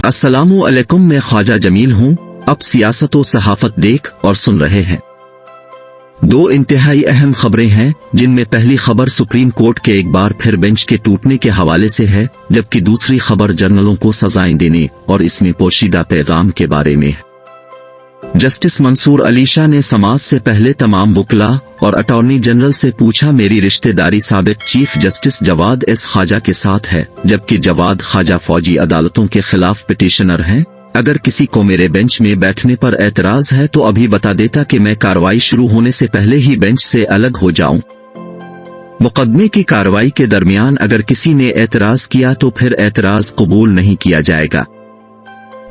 अस्सलामु अलैकुम, मैं ख्वाजा जमील हूँ। अब सियासत व सहाफत देख और सुन रहे हैं। दो इंतहाई अहम खबरें हैं, जिनमें पहली खबर सुप्रीम कोर्ट के एक बार फिर बेंच के टूटने के हवाले से है, जबकि दूसरी खबर जर्नलों को सजाएं देने और इसमें पोशीदा पैगाम के बारे में है। जस्टिस मंसूर अली शाह ने समाज से पहले तमाम वकला और अटॉर्नी जनरल से पूछा, मेरी रिश्तेदारी साबिक chief justice Jawad S Khawaja के साथ है, जबकि जवाद ख्वाजा फौजी अदालतों के खिलाफ पिटिशनर हैं। अगर किसी को मेरे बेंच में बैठने पर एतराज है तो अभी बता देता कि मैं कार्रवाई शुरू होने से पहले ही बेंच से अलग हो जाऊं। मुकदमे की कार्रवाई के दरमियान अगर किसी ने एतराज किया तो फिर एतराज कबूल नहीं किया जाएगा।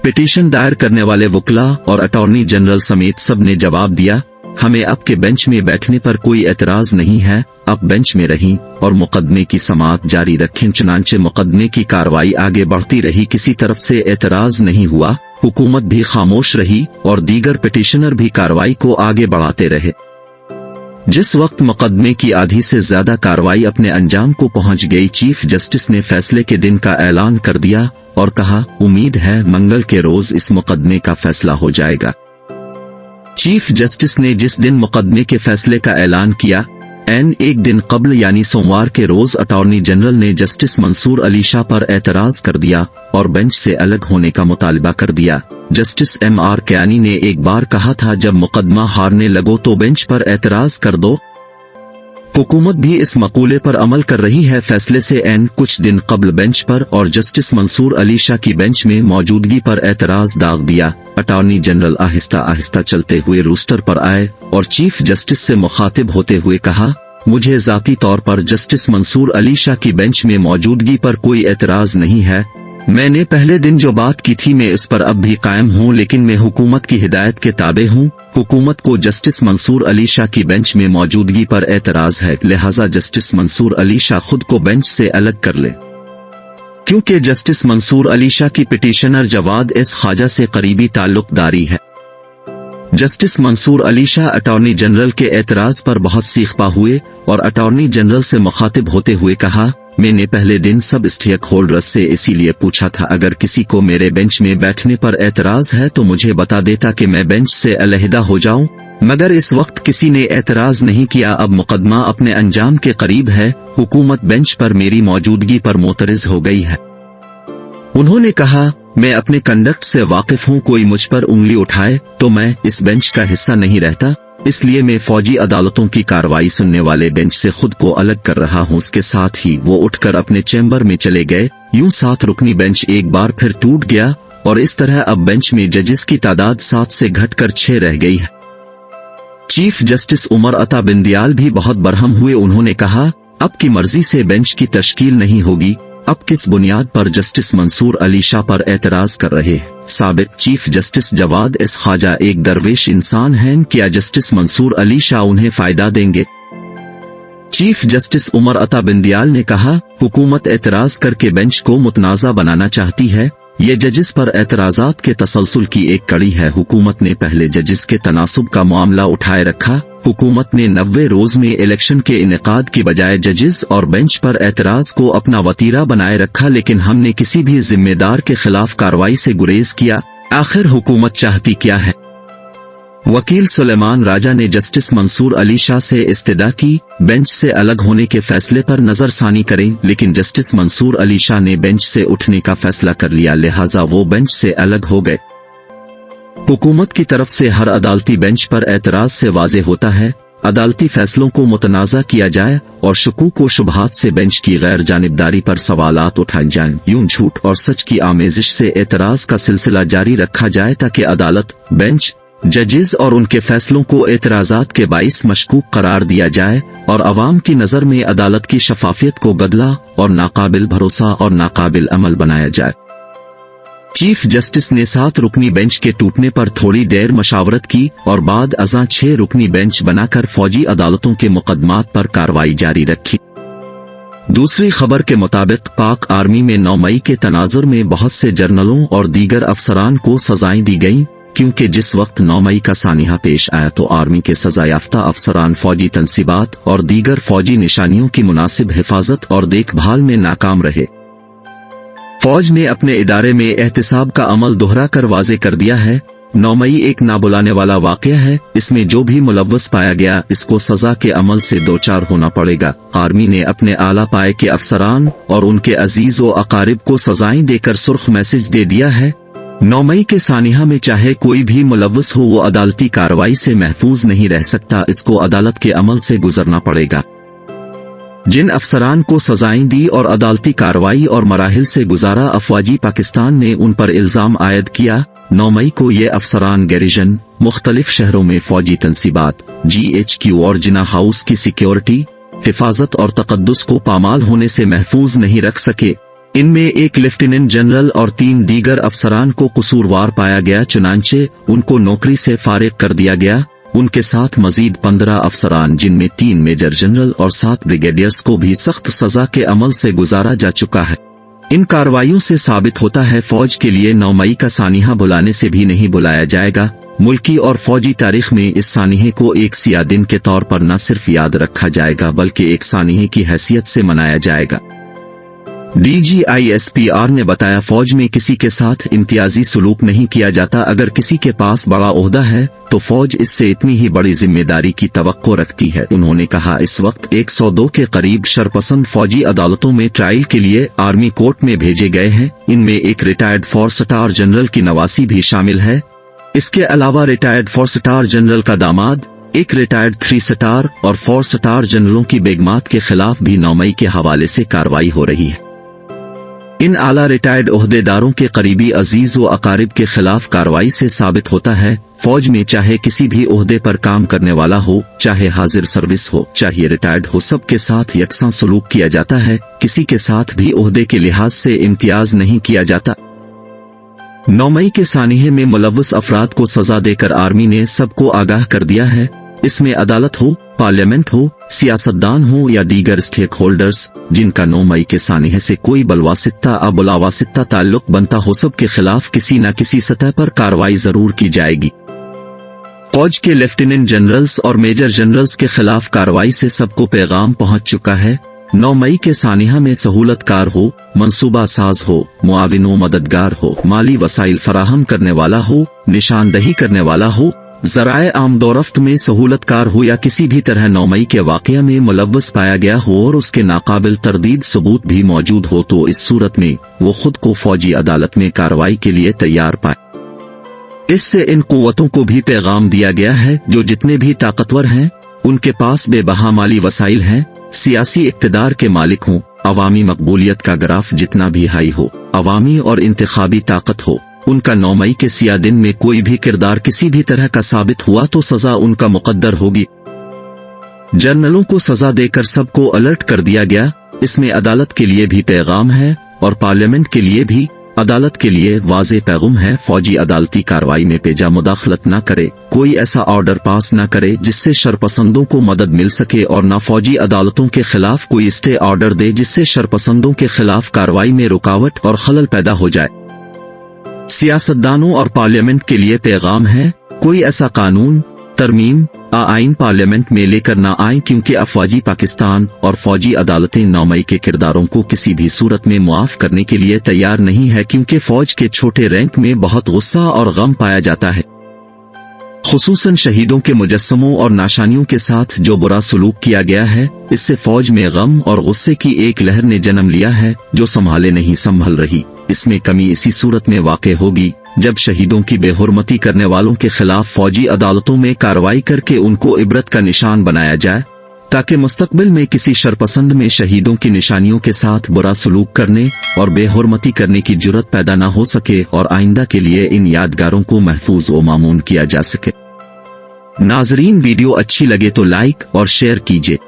पिटीशन दायर करने वाले वकला और अटॉर्नी जनरल समेत सब ने जवाब दिया, हमें आपके बेंच में बैठने पर कोई एतराज नहीं है, आप बेंच में रहीं और मुकदमे की समाअत जारी रखें। चुनांचे मुकदमे की कार्रवाई आगे बढ़ती रही, किसी तरफ से एतराज नहीं हुआ, हुकूमत भी खामोश रही और दीगर पिटीशनर भी कार्रवाई को आगे बढ़ाते रहे। जिस वक्त मुकदमे की आधी से ज्यादा कार्रवाई अपने अंजाम को पहुंच गई, चीफ जस्टिस ने फैसले के दिन का ऐलान कर दिया और कहा, उम्मीद है मंगल के रोज इस मुकदमे का फैसला हो जाएगा। चीफ जस्टिस ने जिस दिन मुकदमे के फैसले का ऐलान किया, एक दिन कबल यानी सोमवार के रोज अटॉर्नी जनरल ने जस्टिस मंसूर अली शाह पर एतराज कर दिया और बेंच से अलग होने का मुतालबा कर दिया। जस्टिस MR क्यानी ने एक बार कहा था, जब मुकदमा हारने लगो तो बेंच पर एतराज कर दो। हुकूमत भी इस मकूले पर अमल कर रही है। फैसले से कुछ दिन कबल बेंच पर और जस्टिस मंसूर अली शाह की बेंच में मौजूदगी पर एतराज दाग दिया। अटॉर्नी जनरल आहिस्ता आहिस्ता चलते हुए रूस्टर पर आए और चीफ जस्टिस से मुखातिब होते हुए कहा, मुझे जाती तौर पर जस्टिस मंसूर अली शाह की बेंच में मौजूदगी पर कोई एतराज नहीं है। मैंने पहले दिन जो बात की थी मैं इस पर अब भी कायम हूँ, लेकिन मैं हुकूमत की हिदायत के ताबे हूँ। हुकूमत को जस्टिस मंसूर अली शाह की बेंच में मौजूदगी पर एतराज है, लिहाजा जस्टिस मंसूर अली शाह खुद को बेंच से अलग कर ले। क्योंकि जस्टिस मंसूर अली शाह की पिटीशनर जवाद एस ख्वाजा से करीबी ताल्लुकदारी है। Justice Mansoor Ali Shah attorney general के एतराज पर बहुत सीखपा हुए और अटॉर्नी जनरल से मुखातिब होते हुए कहा, मैंने पहले दिन सब स्टेक होल्डर्स से इसीलिए पूछा था, अगर किसी को मेरे बेंच में बैठने पर एतराज है तो मुझे बता देता कि मैं बेंच से अलहदा हो जाऊं, मगर इस वक्त किसी ने एतराज नहीं किया। अब मुकदमा अपने अंजाम के करीब है, हुकूमत बेंच पर मेरी मौजूदगी पर मोतरिज हो गई है। उन्होंने कहा, मैं अपने कंडक्ट से वाकिफ हूँ, कोई मुझ पर उंगली उठाए तो मैं इस बेंच का हिस्सा नहीं रहता, इसलिए मैं फौजी अदालतों की कार्रवाई सुनने वाले बेंच से खुद को अलग कर रहा हूँ। इसके साथ ही वो उठकर अपने चैम्बर में चले गए। यूं 7 रुकनी बेंच एक बार फिर टूट गया और इस तरह अब बेंच में जजेस की तादाद 7 से घटकर 6 रह गई है। चीफ जस्टिस उमर अता बिंदियाल भी बहुत बरहम हुए। उन्होंने कहा, अब की मर्जी से बेंच की तश्कील नहीं होगी, अब किस बुनियाद पर जस्टिस मंसूर अली शाह पर एतराज कर रहे हैं। साबिक chief justice Jawad S Khawaja एक दरवेश इंसान हैं, क्या जस्टिस मंसूर अली शाह उन्हें फायदा देंगे? चीफ जस्टिस उमर अता बिंदियाल ने कहा, हुकूमत एतराज करके बेंच को मुतनाज़ा बनाना चाहती है, ये जजिस पर एतराजात के तसलसल की एक कड़ी है। हुकूमत ने पहले जजिस के तनासुब का मामला उठाए रखा। हुकूमत ने 90 रोज में इलेक्शन के इनेकाद की बजाय जजिस और बेंच पर एतराज को अपना वतीरा बनाए रखा, लेकिन हमने किसी भी जिम्मेदार के खिलाफ कार्रवाई से गुरेज किया। आखिर हुकूमत चाहती क्या है? वकील सुलेमान राजा ने जस्टिस मंसूर अली शाह से इस्तिदा की, बेंच से अलग होने के फैसले पर नजरसानी करें, लेकिन जस्टिस मंसूर अली शाह ने बेंच से उठने का फैसला कर लिया, लिहाजा वो बेंच से अलग हो गए। हुकूमत की तरफ से हर अदालती बेंच पर एतराज से वाज़े होता है, अदालती फैसलों को मुतनाज़ा किया जाए और शकूक व शुबहात से बेंच की गैर जानिबदारी पर सवालात उठाए जाएं। यूं झूठ और सच की आमेजिश से एतराज का सिलसिला जारी रखा जाए ताकि अदालत, बेंच, जजेस और उनके फैसलों को एतराजात के बाइस मशकूक करार दिया जाए और अवाम की नजर में अदालत की शफाफियत को गदला और नाकाबिल भरोसा और नाकाबिल अमल बनाया जाए। चीफ जस्टिस ने 7 रुकनी बेंच के टूटने पर थोड़ी देर मशावरत की और बाद अज़ां 6 रुकनी बेंच बनाकर फौजी अदालतों के मुकदमात पर कार्रवाई जारी रखी। दूसरी खबर के मुताबिक पाक आर्मी में 9 मई के तनाजुर में बहुत से जर्नलों और दीगर अफसरान को सजाएं दी गईं, क्योंकि जिस वक्त 9 मई का सानिहा पेश आया तो आर्मी के सजा याफ्ता अफसरान फौजी तनसीबात और दीगर फौजी निशानियों की मुनासिब हिफाजत और देखभाल में नाकाम रहे। फौज ने अपने इदारे में एहतिसाब का अमल दोहरा कर वाजे कर दिया है। 9 मई एक नाबुलाने वाला वाकया है। इसमें जो भी मुलव्वस पाया गया इसको सजा के अमल से दो चार होना पड़ेगा। आर्मी ने अपने आला पाए के अफसरान और उनके अजीज व अकारिब को सजाएं देकर सुर्ख मैसेज दे दिया है। 9 मई के सानिहा में चाहे कोई भी मुलव्वस हो वो अदालती कार्रवाई से महफूज नहीं रह सकता, इसको अदालत के अमल से गुजरना पड़ेगा। जिन अफसरान को सजाएं दी और अदालती कार्रवाई और मराहिल से गुजारा, अफवाजी पाकिस्तान ने उन पर इल्जाम आयद किया। 9 मई को ये अफसरान गैरिजन, मुख्तलिफ शहरों में फौजी तंसीबात, GHQ और जिना हाउस की सिक्योरिटी, हिफाजत और तकद्दुस को पामाल होने से महफूज नहीं रख सके। इनमें एक लेफ्टिनेंट जनरल और 3 दीगर अफसरान को कसूरवार पाया गया, चुनांचे उनको नौकरी से फारिग कर दिया गया। उनके साथ मजीद 15 अफसरान जिनमें 3 मेजर जनरल और 7 ब्रिगेडियर्स को भी सख्त सजा के अमल से गुजारा जा चुका है। इन कार्रवाइयों से साबित होता है फौज के लिए 9 मई का सानिहा बुलाने से भी नहीं बुलाया जाएगा। मुल्की और फौजी तारीख में इस सानिहे को एक सिया दिन के तौर पर न सिर्फ याद रखा जाएगा बल्कि एक सानिहे की हैसियत से मनाया जाएगा। DGISPR ने बताया, फौज में किसी के साथ इम्तियाजी सलूक नहीं किया जाता। अगर किसी के पास बड़ा ओहदा है तो फौज इससे इतनी ही बड़ी जिम्मेदारी की तवक्को रखती है। उन्होंने कहा, इस वक्त 102 के करीब शरपसंद फौजी अदालतों में ट्रायल के लिए आर्मी कोर्ट में भेजे गए हैं। इनमें एक रिटायर्ड 4 स्टार जनरल की नवासी भी शामिल है। इसके अलावा रिटायर्ड 4 स्टार जनरल का दामाद, एक रिटायर्ड 3 स्टार और 4 स्टार जनरलों की बेगमात के खिलाफ भी 9 मई के हवाले से कार्रवाई हो रही है। इन आला रिटायर्ड ओहदेदारों के करीबी अजीज व अकारिब के खिलाफ कार्रवाई से साबित होता है फौज में चाहे किसी भी ओहदे पर काम करने वाला हो, चाहे हाजिर सर्विस हो, चाहे रिटायर्ड हो, सबके साथ यकसां सलूक किया जाता है। किसी के साथ भी ओहदे के लिहाज से इम्तियाज नहीं किया जाता। 9 मई के सानिहे में मुलव्वस अफराद को सजा देकर आर्मी ने सबको आगाह कर दिया है। इसमें अदालत हो, पार्लियामेंट हो, सियासतदान हो या दीगर स्टेक होल्डर्स जिनका 9 मई के सानिहे से कोई बलवासित्ता या बुलावासित्ता ताल्लुक बनता हो, सब के खिलाफ किसी न किसी सतह पर कार्रवाई जरूर की जाएगी। फौज के लेफ्टिनेंट जनरल्स और मेजर जनरल्स के खिलाफ कार्रवाई से सबको पैगाम पहुंच चुका है। 9 मई के सानिहा में सहूलतकार हो, मंसूबा साज हो, मुआविन व मददगार हो, माली वसाइल फराहम करने वाला हो, निशानदही करने वाला हो, ज़राए आमदोरफ्त में सहूलतकार हो या किसी भी तरह 9 मई के वाक़या में मुलव्वस पाया गया हो और उसके नाकाबिल तरदीद सबूत भी मौजूद हो तो इस सूरत में वो खुद को फौजी अदालत में कार्रवाई के लिए तैयार पाए। इससे इन कुव्वतों को भी पैगाम दिया गया है जो जितने भी ताकतवर हैं, उनके पास बेबहा माली वसाइल हैं, सियासी इक़्तिदार के मालिक हों, अवामी मकबूलियत का ग्राफ जितना भी हाई हो, अवामी और इंतखाबी ताकत हो, उनका 9 मई के सिया दिन में कोई भी किरदार किसी भी तरह का साबित हुआ तो सजा उनका मुकद्दर होगी। जर्नलों को सजा देकर सबको अलर्ट कर दिया गया। इसमें अदालत के लिए भी पैगाम है और पार्लियामेंट के लिए भी। अदालत के लिए वाज़े पैगाम है, फौजी अदालती कार्रवाई में पेजा मुदाखलत न करे, कोई ऐसा ऑर्डर पास न करे जिससे शरपसंदों को मदद मिल सके और न फौजी अदालतों के खिलाफ कोई स्टे ऑर्डर दे जिससे शरपसंदों के खिलाफ कार्रवाई में रुकावट और खलल पैदा हो जाए। सियासतदानों और पार्लियामेंट के लिए पैगाम है, कोई ऐसा कानून, तरमीम आइन पार्लियामेंट में लेकर न आए क्योंकि अफवाजी पाकिस्तान और फौजी अदालतें 9 मई के किरदारों को किसी भी सूरत में मुआफ करने के लिए तैयार नहीं है क्योंकि फौज के छोटे रैंक में बहुत गुस्सा और गम पाया जाता है। खुसूसन शहीदों के मुजस्समों और नाशानियों के साथ जो बुरा सलूक किया गया है, इससे फौज में गम और गुस्से की एक लहर ने जन्म लिया है जो संभाले नहीं संभल रही। इसमें कमी इसी सूरत में वाक़े होगी जब शहीदों की बेहुरमती करने वालों के खिलाफ फौजी अदालतों में कार्रवाई करके उनको इबरत का निशान बनाया जाए ताकि मुस्तकबिल में किसी शरपसंद में शहीदों की निशानियों के साथ बुरा सलूक करने और बेहुरमती करने की जुर्रत पैदा न हो सके और आइंदा के लिए इन यादगारों को महफूज व मामून किया जा सके। नाजरीन, वीडियो अच्छी लगे तो लाइक और शेयर कीजिए।